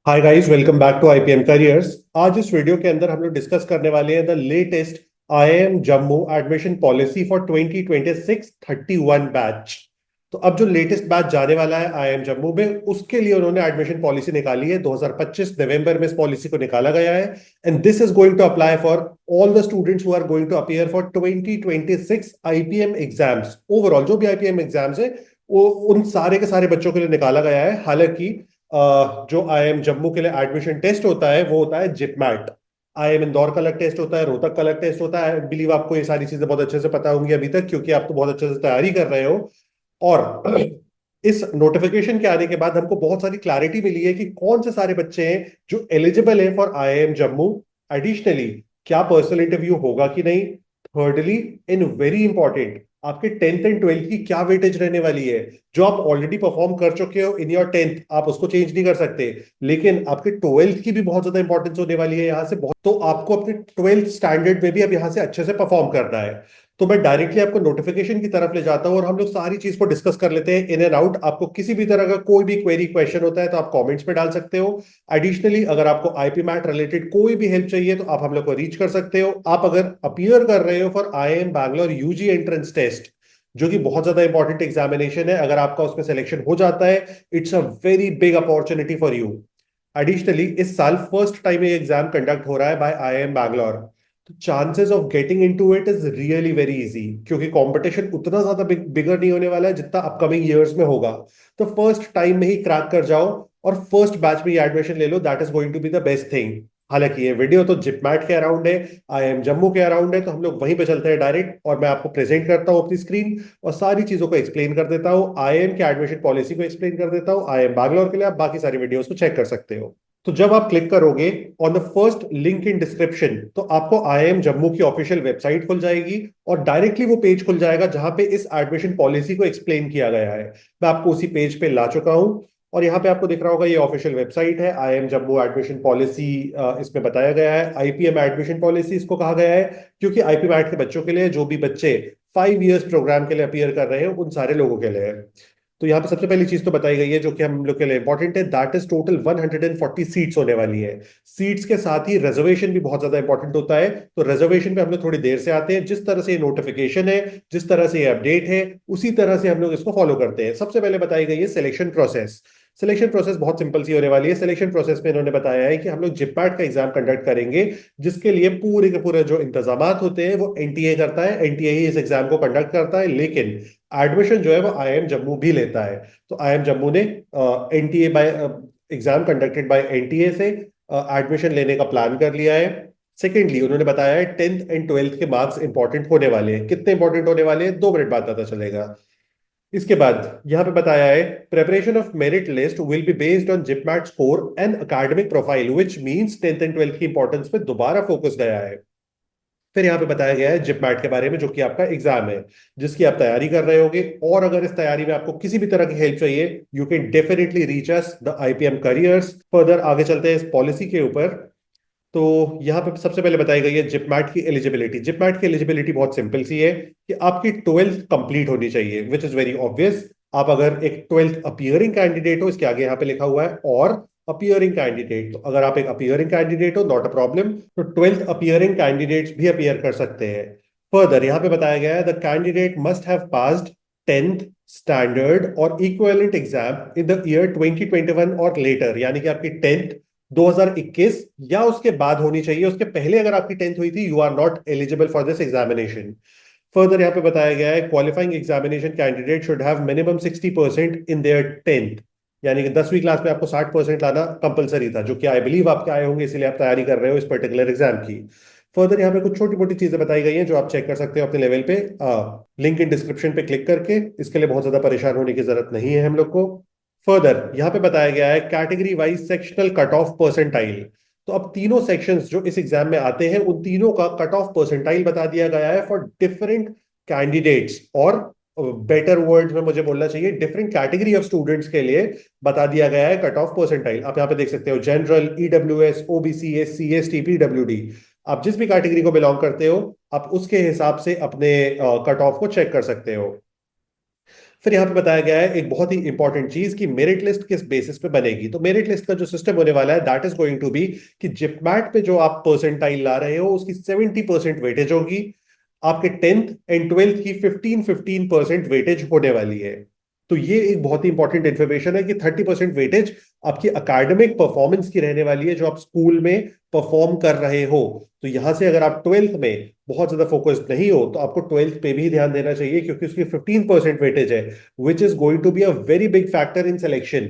Hi guys, welcome back to IPM careers. आज इस video के अंदर हम लोग डिस्कस करने वाले हैं the latest IIM Jammu admission policy for 2026 31 batch. तो अब जो लेटेस्ट बैच जाने वाला है आईआईएम जम्मू में, उसके लिए उन्होंने एडमिशन पॉलिसी निकाली है। 2025 नवंबर में इस पॉलिसी को निकाला गया है and this is going to apply for all the students who are going to appear for 2026 IPM exams. Overall जो भी आईपीएम एग्जाम्स है वो उन सारे के सारे बच्चों के लिए निकाला गया है। हालांकि जो आईएम जम्मू के लिए एडमिशन टेस्ट होता है वो होता है जिपमैट। आईएम इंदौर का अलग टेस्ट होता है, रोहतक का अलग टेस्ट होता है। आई बिलीव आपको ये सारी चीजें बहुत अच्छे से पता होंगी अभी तक, क्योंकि आप तो बहुत अच्छे से तैयारी कर रहे हो। और इस नोटिफिकेशन के आने के बाद हमको बहुत सारी क्लैरिटी मिली है कि कौन से सारे बच्चे हैं जो एलिजिबल है फॉर आईआईएम जम्मू। एडिशनली, क्या पर्सनल इंटरव्यू होगा कि नहीं। थर्डली, इन वेरी इंपॉर्टेंट, आपके टेंथ एंड ट्वेल्थ की क्या वेटेज रहने वाली है। जो आप ऑलरेडी परफॉर्म कर चुके हो इन योर टेंथ, आप उसको चेंज नहीं कर सकते, लेकिन आपके ट्वेल्थ की भी बहुत ज्यादा इंपॉर्टेंस होने वाली है यहाँ से। बहुत तो आपको अपने ट्वेल्थ स्टैंडर्ड में भी अब यहाँ से अच्छे से परफॉर्म करना है। तो मैं डायरेक्टली आपको नोटिफिकेशन की तरफ ले जाता हूँ और हम लोग सारी चीज को डिस्कस कर लेते हैं इन एंड आउट। आपको किसी भी तरह का कोई भी क्वेरी क्वेश्चन होता है तो आप कमेंट्स में डाल सकते हो। एडिशनली, अगर आपको आईपी मैट रिलेटेड कोई भी हेल्प चाहिए तो आप हम लोग को रीच कर सकते हो। आप अगर अपीयर कर रहे हो for IIM Bangalore UG entrance test, जो कि बहुत ज्यादा इंपॉर्टेंट एग्जामिनेशन है, अगर आपका उसमें सिलेक्शन हो जाता है, it's a very big opportunity for you. Additionally, इस साल फर्स्ट टाइम ये एग्जाम कंडक्ट हो रहा है बाय आईआईएम बैंगलोर। तो chances of getting into it is really very easy, क्योंकि कंपटीशन उतना ज्यादा बिगर नहीं होने वाला है जितना अपकमिंग ईयर्स में होगा। तो फर्स्ट टाइम में ही क्रैक कर जाओ और फर्स्ट बैच में ये एडमिशन ले लो। That is going to be the best thing. हालांकि ये वीडियो तो जिपमैट के अराउंड है, आईएम जम्मू के अराउंड है, तो हम लोग वहीं पे चलते हैं डायरेक्ट और मैं आपको प्रेजेंट करता हूँ अपनी स्क्रीन और सारी चीजों को एक्सप्लेन कर देता हूँ। आईएम के एडमिशन पॉलिसी को एक्सप्लेन कर देता हूँ आईएम बैंगलोर के लिए। आप बाकी सारी वीडियोस को चेक कर सकते हो। तो जब आप क्लिक करोगे on the first link in description, तो आपको आईआईएम जम्मू की ऑफिशियल वेबसाइट खुल जाएगी और डायरेक्टली वो पेज खुल जाएगा जहां पे इस एडमिशन पॉलिसी को एक्सप्लेन किया गया है। मैं आपको उसी पेज पे ला चुका हूं और यहाँ पे आपको दिख रहा होगा ये ऑफिशियल वेबसाइट है। आईएम जम्मू एडमिशन पॉलिसी इसमें बताया गया है। आईपीएम एडमिशन पॉलिसी इसको कहा गया है क्योंकि आईपीएम के बच्चों के लिए, जो भी बच्चे 5 इयर्स प्रोग्राम के लिए अपीयर कर रहे हैं, उन सारे लोगों के लिए है। तो यहाँ पे सबसे पहली चीज तो बताई गई है जो कि हम लोग के लिए इंपॉर्टेंट है, दैट इज टोटल 140 सीट्स होने वाली है। सीट्स के साथ ही रिजर्वेशन भी बहुत ज्यादा इंपॉर्टेंट होता है। तो रिजर्वेशन पे हम लोग थोड़ी देर से आते हैं। जिस तरह से ये नोटिफिकेशन है, जिस तरह से ये अपडेट है, उसी तरह से हम लोग इसको फॉलो करते हैं। सबसे पहले बताई गई है सिलेक्शन प्रोसेस। सिलेक्शन प्रोसेस बहुत सिंपल सी होने वाली है। सिलेक्शन प्रोसेस में इन्होंने बताया है कि हम लोग जिपैट का एग्जाम कंडक्ट करेंगे, जिसके लिए पूरे के पूरे जो इंतजाम होते हैं वो एनटीए करता है। एनटीए ही इस एग्जाम को कंडक्ट करता है, लेकिन एडमिशन जो है वो आईएम जम्मू भी लेता है। तो आईएम जम्मू ने NTA by exam conducted by NTA से एडमिशन लेने का प्लान कर लिया है। सेकेंडली, उन्होंने बताया है टेंथ एंड ट्वेल्थ के मार्क्स इंपॉर्टेंट होने वाले हैं। कितने इंपॉर्टेंट होने वाले हैं, 2 मिनट बाद पता चलेगा। इसके बाद यहाँ पे बताया है preparation of merit list will be based on JIPMAT score and academic profile, which means tenth and twelfth की इंपॉर्टेंस पे दोबारा फोकस गया है। फिर यहाँ पे बताया गया है जिपमैट के बारे में, जो कि आपका एग्जाम है जिसकी आप तैयारी कर रहे होगे। और अगर इस तैयारी में आपको किसी भी तरह की हेल्प चाहिए, you can definitely reach us the IPM careers. Further आगे चलते हैं इस पॉलिसी के ऊपर। तो यहाँ पे सबसे पहले बताई गई है जिपमैट की एलिजिबिलिटी। जिपमैट की एलिजिबिलिटी बहुत सिंपल सी है कि आपकी ट्वेल्थ कंप्लीट होनी चाहिए, विच इज वेरी ऑब्वियस। आप अगर एक ट्वेल्थ अपीयरिंग कैंडिडेट हो, इसके आगे यहाँ पे लिखा हुआ है और अपीयरिंग कैंडिडेट, तो अगर आप एक अपीयरिंग कैंडिडेट हो, नॉट अ प्रॉब्लम, तो ट्वेल्थ अपीयरिंग कैंडिडेट्स भी अपीयर कर सकते हैं। फर्दर यहाँ पे बताया गया है the candidate must have passed tenth standard और equivalent exam in the year 2021 और लेटर, यानी कि आपकी टेंथ 2021 या उसके बाद होनी चाहिए। उसके पहले अगर आपकी टेंथ हुई थी, you are not eligible for this examination. Further यहाँ पे बताया गया है qualifying examination candidate should have minimum 60% in their tenth, यानी कि 10वीं क्लास में आपको 60% लाना कंपलसरी था, जो कि आई बिलीव आपके आए होंगे, इसीलिए आप तैयारी कर रहे हो इस पर्टिकुलर एग्जाम की। फर्दर यहाँ पे कुछ छोटी मोटी चीजें बताई गई हैं जो आप चेक कर सकते हो अपने लेवल पे, लिंक इन डिस्क्रिप्शन पे क्लिक करके। इसके लिए बहुत ज्यादा परेशान होने की जरूरत नहीं है हम लोग को। फर्दर यहाँ पे बताया गया है category wise sectional cut off percentile. तो अब तीनों सेक्शंस जो इस एग्जाम में आते हैं, उन तीनों का कट ऑफ परसेंटाइल बता दिया गया है फॉर डिफरेंट कैंडिडेट्स, और बेटर वर्ड्स में मुझे बोलना चाहिए डिफरेंट कैटेगरी ऑफ स्टूडेंट्स के लिए बता दिया गया है कट ऑफ परसेंटाइल। आप यहाँ पे देख सकते हो general, EWS, OBC, SC, ST, PWD. आप जिस भी कैटेगरी को बिलोंग करते हो, आप उसके हिसाब से अपने कट ऑफ को चेक कर सकते हो। फिर यहाँ पे बताया गया है एक बहुत ही इंपॉर्टेंट चीज कि मेरिट लिस्ट किस बेसिस पे बनेगी। तो मेरिट लिस्ट का जो सिस्टम होने वाला है that is going to be कि जिपमैट पे जो आप परसेंटाइल ला रहे हो उसकी 70% वेटेज होगी, आपके 10th एंड 12th की 15-15% वेटेज होने वाली है। तो ये एक बहुत ही इंपॉर्टेंट इन्फॉर्मेशन है कि 30% वेटेज आपकी अकेडमिक परफॉर्मेंस की रहने वाली है जो आप स्कूल में परफॉर्म कर रहे हो। तो यहां से अगर आप 12th में बहुत ज्यादा फोकस्ड नहीं हो तो आपको 12th पे भी ध्यान देना चाहिए क्योंकि उसकी 15% वेटेज है, which is going to be a very big factor in selection.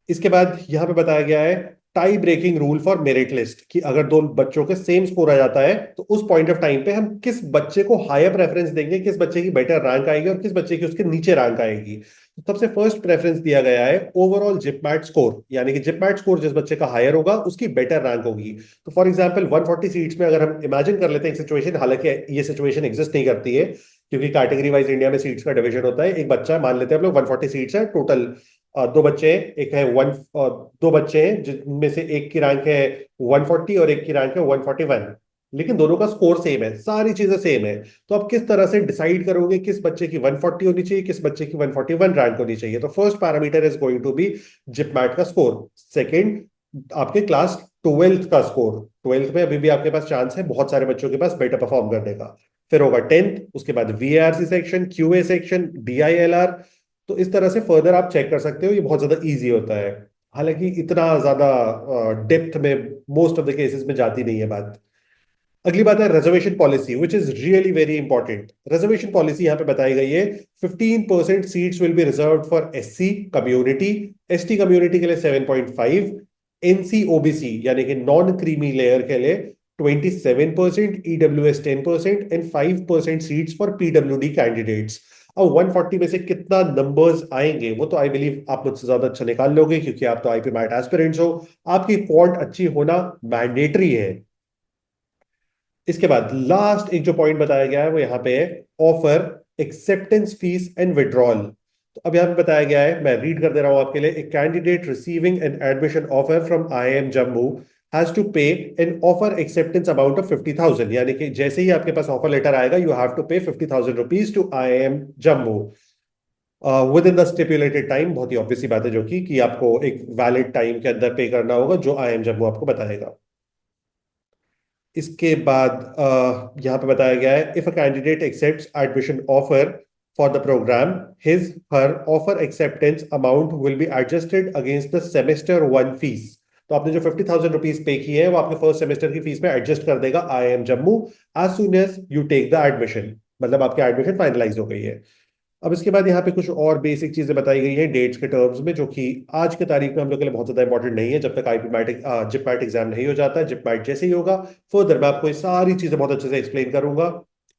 इसके बाद यहां पे बताया गया है tie breaking rule for merit list कि अगर दो बच्चों के सेम स्कोर आ जाता है तो उस पॉइंट ऑफ टाइम पे हम किस बच्चे को हायर प्रेफरेंस देंगे, किस बच्चे की बेटर रैंक आएगी और किस बच्चे की उसके नीचे रैंक आएगी। तो सबसे फर्स्ट प्रेफरेंस दिया गया है ओवरऑल जिपमैट स्कोर, यानी कि जिपमैट स्कोर जिस बच्चे का हायर होगा उसकी बेटर रैंक होगी। तो फॉर एग्जाम्पल 140 सीट्स में अगर हम इमेजिन कर लेते हैं एक सिचुएशन, हालांकि ये सिचुएशन एग्जिस्ट नहीं करती है क्योंकि कैटेगरी वाइज इंडिया में सीट्स का डिवीजन होता है। एक बच्चा मान लेते हैं हम लोग 140 सीट्स है टोटल, दो बच्चे हैं, एक है दो बच्चे हैं जिनमें से एक की रैंक है 140 और एक की रैंक है 141, लेकिन दोनों का स्कोर सेम है, सारी चीजें सेम है। तो आप किस तरह से डिसाइड करोगे किस बच्चे की 140 होनी चाहिए, किस बच्चे की 141 रैंक होनी चाहिए। तो first parameter is going to be JIPMAT का स्कोर। सेकंड आपके क्लास 12th का स्कोर, 12th में अभी भी आपके पास चांस है बहुत सारे बच्चों के पास बेटर परफॉर्म करने का। फिर होगा 10th, उसके बाद VRC section, QA section, DILR. तो इस तरह से फर्दर आप चेक कर सकते हो, ये बहुत ज्यादा इजी होता है। हालांकि इतना ज्यादा डेप्थ में मोस्ट ऑफ द केसेस में जाती नहीं है बात। अगली बात है reservation policy which is really very important. Reservation policy यहाँ पे बताई गई है 15% seats will be reserved for SC community, ST community के लिए 7.5, एनसी ओबीसी यानी कि नॉन क्रीमी लेयर के लिए 27%, EWS 10% and 5% seats for PWD candidates. अब 140 में से कितना नंबर्स आएंगे वो तो आई बिलीव आप मुझसे ज्यादा अच्छा निकाल लोगे क्योंकि आप तो आईपी मैट एस्पिरेंट्स हो, आपकी क्वांट अच्छी होना मैंडेटरी है। इसके बाद लास्ट एक जो पॉइंट बताया गया है वो यहाँ पे है offer acceptance fees and withdrawal. तो अब यहाँ पे बताया गया है, मैं रीड कर दे रहा हूं आपके लिए, a candidate receiving an admission offer from IIM Jammu has to pay an offer acceptance amount of 50,000, यानी कि जैसे ही आपके पास ऑफर लेटर आएगा you have to pay 50,000 rupees to IIM Jammu within the stipulated time. बहुत ही ऑब्वियस सी बात है जो कि आपको एक वैलिड टाइम के अंदर पे करना होगा जो आईआईएम जम्मू आपको बताएगा। इसके बाद यहाँ पे बताया गया है if a candidate accepts admission offer for the program his her offer acceptance amount will be adjusted against the semester one fees. तो आपने जो 50,000 रुपीज पे की है वो आपके फर्स्ट सेमेस्टर की फीस में एडजस्ट कर देगा IIM Jammu as soon as you take the admission, मतलब आपकी एडमिशन फाइनलाइज हो गई है। अब इसके बाद यहाँ पे कुछ और बेसिक चीजें बताई गई हैं डेट्स के टर्म्स में जो कि आज के तारीख में हम लोग के लिए बहुत ज्यादा इंपॉर्टेंट नहीं है जब तक IPMAT JIPMAT exam नहीं हो जाता है। जिप मैट जैसे ही होगा फर्दर मैं आपको ये सारी चीजें बहुत अच्छे से एक्सप्लेन करूंगा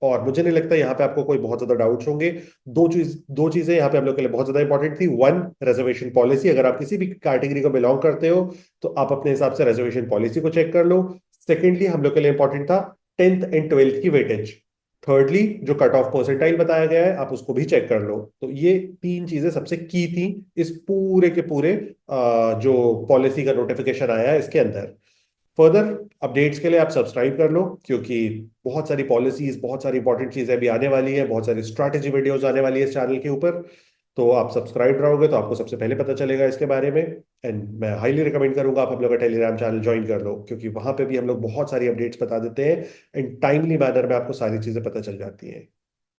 और मुझे नहीं लगता यहाँ पे आपको कोई बहुत ज्यादा डाउट्स होंगे। दो चीजें यहाँ पे हम लोग के लिए बहुत ज्यादा इंपॉर्टेंट थी। वन, रिजर्वेशन पॉलिसी, अगर आप किसी भी कैटेगरी को बिलोंग करते हो तो आप अपने हिसाब से रिजर्वेशन पॉलिसी को चेक कर लो। सेकेंडली हम लोग के लिए इंपॉर्टेंट था 10th एंड 12th की वेटेज। थर्डली जो कट ऑफ परसेंटाइल बताया गया है आप उसको भी चेक कर लो। तो ये तीन चीजें सबसे की थी इस पूरे के पूरे जो पॉलिसी का नोटिफिकेशन आया है इसके अंदर। फर्दर अपडेट्स के लिए आप सब्सक्राइब कर लो क्योंकि बहुत सारी पॉलिसीज, बहुत सारी इंपॉर्टेंट चीजें भी आने वाली है, बहुत सारी स्ट्रैटेजी वीडियोस आने वाली है इस चैनल के ऊपर। तो आप सब्सक्राइब रहोगे तो आपको सबसे पहले पता चलेगा इसके बारे में। एंड मैं हाईली रिकमेंड करूंगा आप हम लोग का टेलीग्राम चैनल ज्वाइन कर लो क्योंकि वहां पे भी हम लोग बहुत सारी अपडेट्स बता देते हैं एंड टाइमली मैनर में आपको सारी चीजें पता चल जाती हैं।